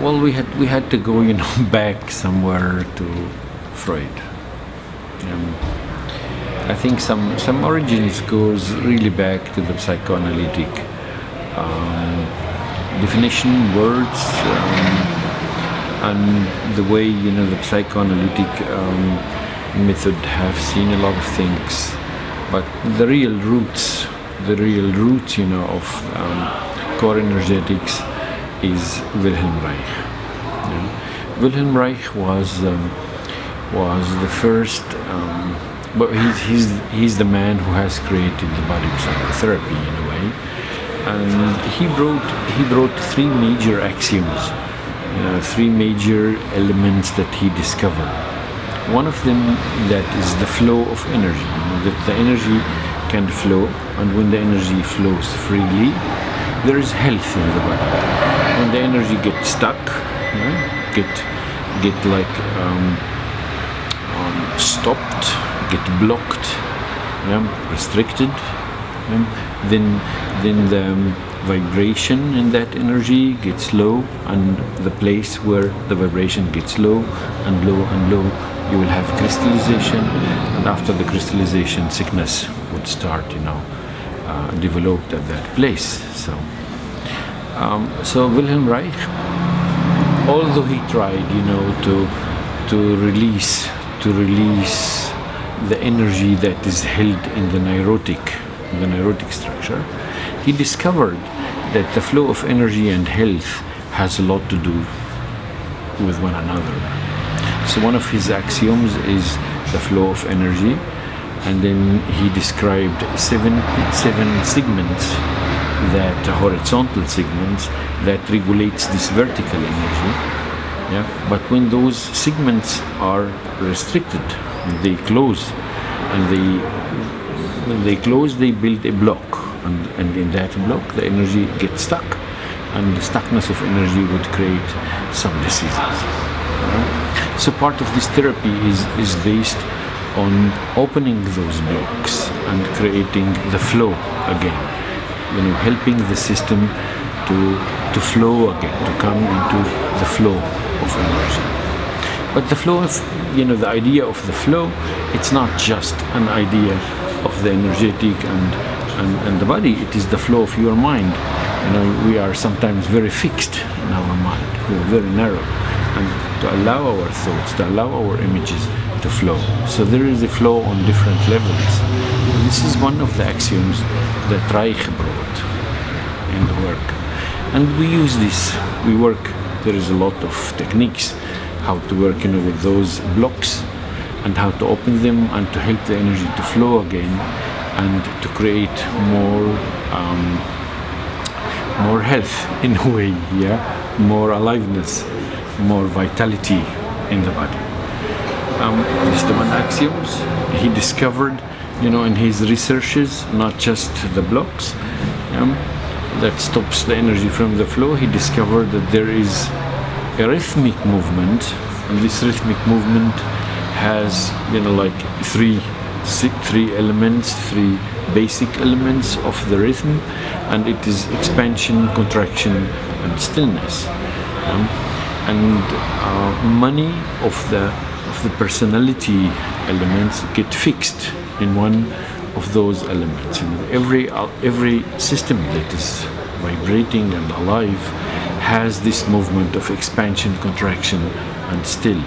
Well, we had to go, back somewhere to Freud. Um, I think some origins goes really back to the psychoanalytic um, definition, words, and the way the psychoanalytic method have seen a lot of things, but the real roots, of core energetics is Wilhelm Reich. Wilhelm Reich was the first. But he's the man who has created the body psychotherapy in a way, and he brought three major axioms, three major elements that he discovered. One of them that is the flow of energy, that the energy can flow, and when the energy flows freely, there is health in the body. When the energy gets stuck, get like stopped, get blocked, restricted, then the vibration in that energy gets low, and the place where the vibration gets low and low and low, you will have crystallization, and after the crystallization, sickness would start, developed at that place. So Wilhelm Reich, although he tried, to release the energy that is held in the neurotic structure, he discovered that the flow of energy and health has a lot to do with one another. So one of his axioms is the flow of energy, and then he described seven segments, that horizontal segments that regulates this vertical energy. But when those segments are restricted, they close, and when they close, they build a block, and in that block, the energy gets stuck, and the stuckness of energy would create some diseases. So part of this therapy is based on opening those blocks and creating the flow again. Helping the system to flow again, to come into the flow of energy. But the flow of, the idea of the flow, it's not just an idea of the energetic and the body, it is the flow of your mind. We are sometimes very fixed in our mind, we're very narrow, and to allow our thoughts, to allow our images to flow. So there is a flow on different levels. This is one of the axioms that Reich brought in the work. And we use this, there is a lot of techniques how to work with those blocks, and how to open them, and to help the energy to flow again, and to create more health in a way, more aliveness, more vitality in the body. This is the one axioms he discovered, in his researches, not just the blocks that stops the energy from the flow. He discovered that there is a rhythmic movement, and this rhythmic movement has, like three elements, three basic elements of the rhythm, and it is expansion, contraction, and stillness. Many of the personality elements get fixed in one of those elements. Every system that is vibrating and alive has this movement of expansion, contraction, and still.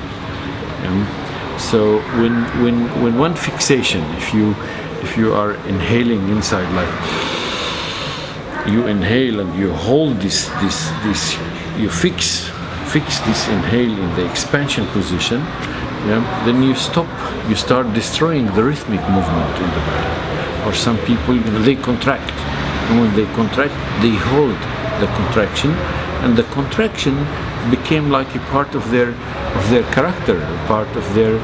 So when one fixation, if you are inhaling inside, like you inhale and you hold this you fix this inhale in the expansion position, then you stop, you start destroying the rhythmic movement in the body. Or some people, they contract, and when they contract, they hold the contraction, and the contraction became like a part of their character, a part of their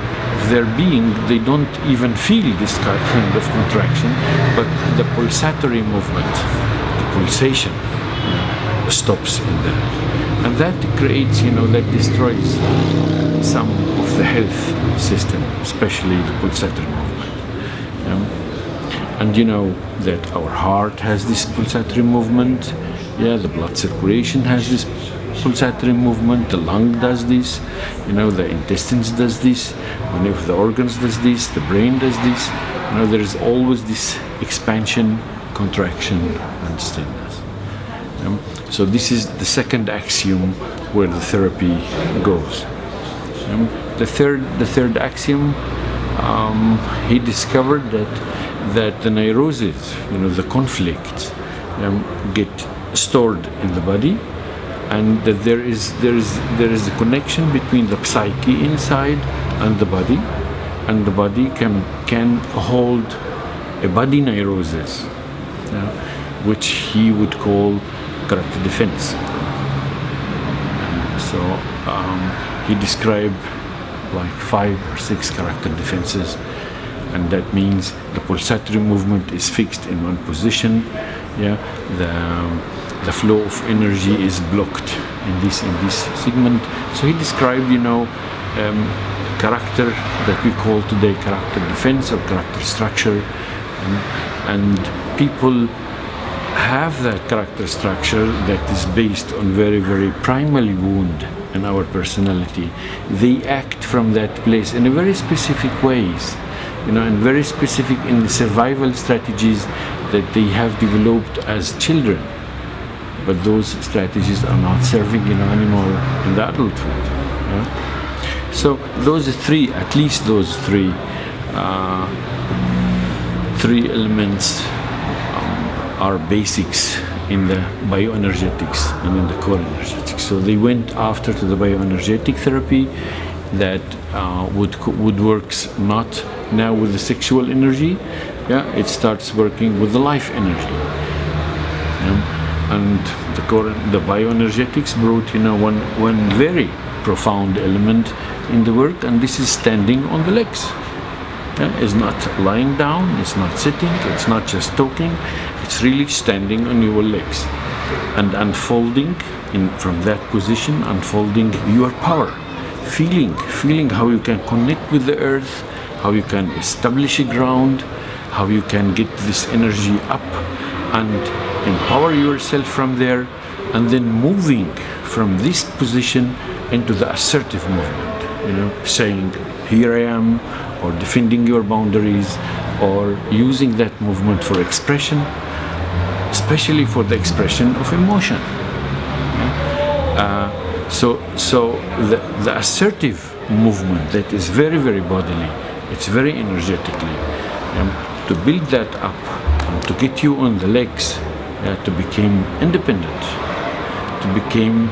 being. They don't even feel this kind of contraction, but the pulsatory movement, the pulsation, stops in that, and that creates, that destroys some of the health system, especially the pulsatory movement. And that our heart has this pulsatory movement. The blood circulation has this pulsatory movement, the lung does this, the intestines does this, if the organs does this, the brain does this. There is always this expansion, contraction, and stillness. So this is the second axiom where the therapy goes. The third axiom, he discovered that the neuroses, the conflicts, get stored in the body, and that there is a connection between the psyche inside and the body can hold a body neurosis, which he would call character defense. So he described like 5 or 6 character defenses, and that means the pulsatory movement is fixed in one position. The flow of energy is blocked in this segment. So he described, character that we call today character defense or character structure, and people have that character structure that is based on very, very primal wound in our personality. They act from that place in a very specific ways, and very specific in the survival strategies that they have developed as children. But those strategies are not serving anymore in the adulthood. So those at least those three elements are basics in the bioenergetics and in the core energetics. So they went after to the bioenergetic therapy that would works not now with the sexual energy. It starts working with the life energy. And the bioenergetics brought one very profound element in the work, and this is standing on the legs. It's not lying down, it's not sitting, it's not just talking, it's really standing on your legs and unfolding from that position, unfolding your power, feeling how you can connect with the earth, how you can establish a ground, how you can get this energy up and empower yourself from there, and then moving from this position into the assertive movement, saying, here I am, or defending your boundaries, or using that movement for expression, especially for the expression of emotion. So the assertive movement that is very, very bodily, it's very energetically, to build that up, to get you on the legs, to become independent, to become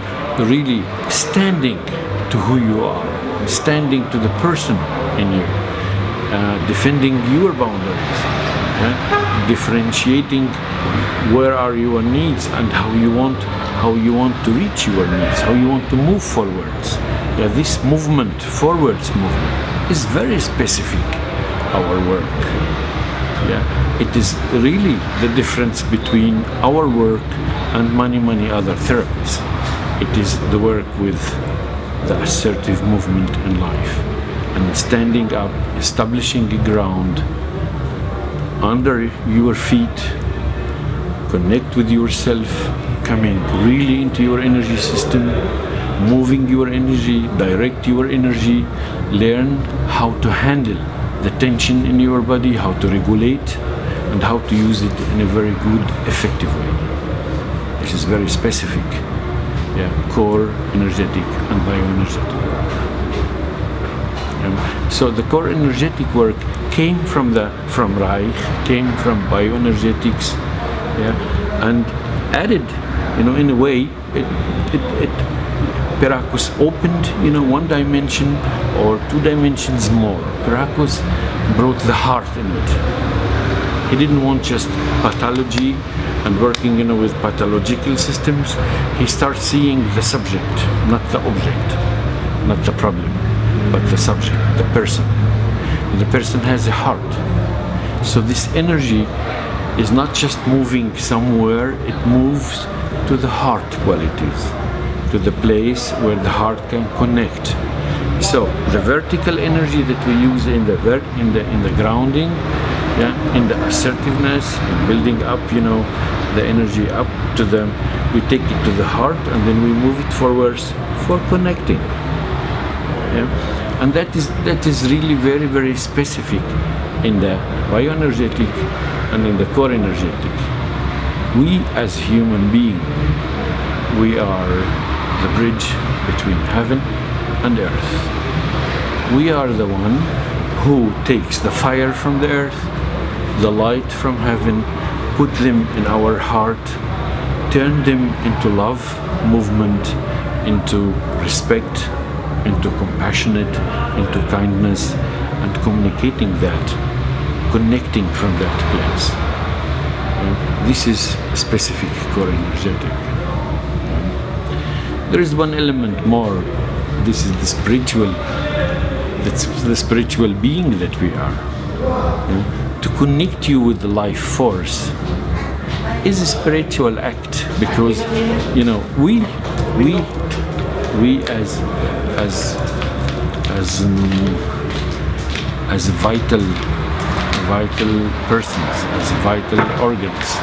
really standing to who you are, standing to the person in you, defending your boundaries, differentiating where are your needs and how you want to reach your needs, how you want to move forwards. This movement, forwards movement, is very specific, our work. It is really the difference between our work and many other therapies. It is the work with the assertive movement in life, and standing up, establishing a ground under your feet, connect with yourself, coming really into your energy system, moving your energy, direct your energy, learn how to handle the tension in your body, how to regulate, and how to use it in a very good, effective way. This is very specific, core energetic and bioenergetic work. So the core energetic work came from Reich, came from bioenergetics, and added, in a way, Pierrakos opened, one dimension or 2 dimensions more. Pierrakos brought the heart in it. He didn't want just pathology and working, with pathological systems. He starts seeing the subject, not the object, not the problem, but the subject, the person. And the person has a heart. So this energy is not just moving somewhere, it moves to the heart qualities, to the place where the heart can connect. So the vertical energy that we use in the grounding, in the assertiveness, in building up, the energy up to the we take it to the heart, and then we move it forwards for connecting. Yeah? And that is really very, very specific in the bioenergetic and in the core energetic. We as human beings, we are the bridge between heaven and earth. We are the one who takes the fire from the earth, the light from heaven, put them in our heart, turn them into love, movement, into respect, into compassionate, into kindness, and communicating that, connecting from that place. This is specific core energetic. There is one element more. This is the spiritual. That's the spiritual being that we are. To connect you with the life force is a spiritual act, because we as vital persons, as vital organs,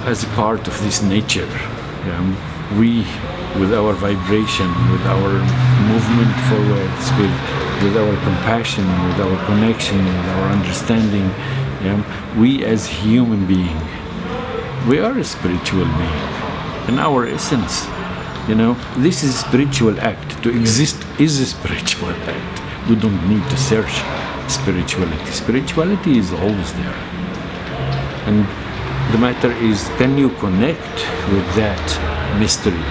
as a part of this nature, we, with our vibration, with our movement forwards, with our compassion, with our connection, with our understanding, we as human being, we are a spiritual being. In our essence, this is a spiritual act. To exist is a spiritual act. We don't need to search spirituality. Spirituality is always there. And the matter is, can you connect with that mystery?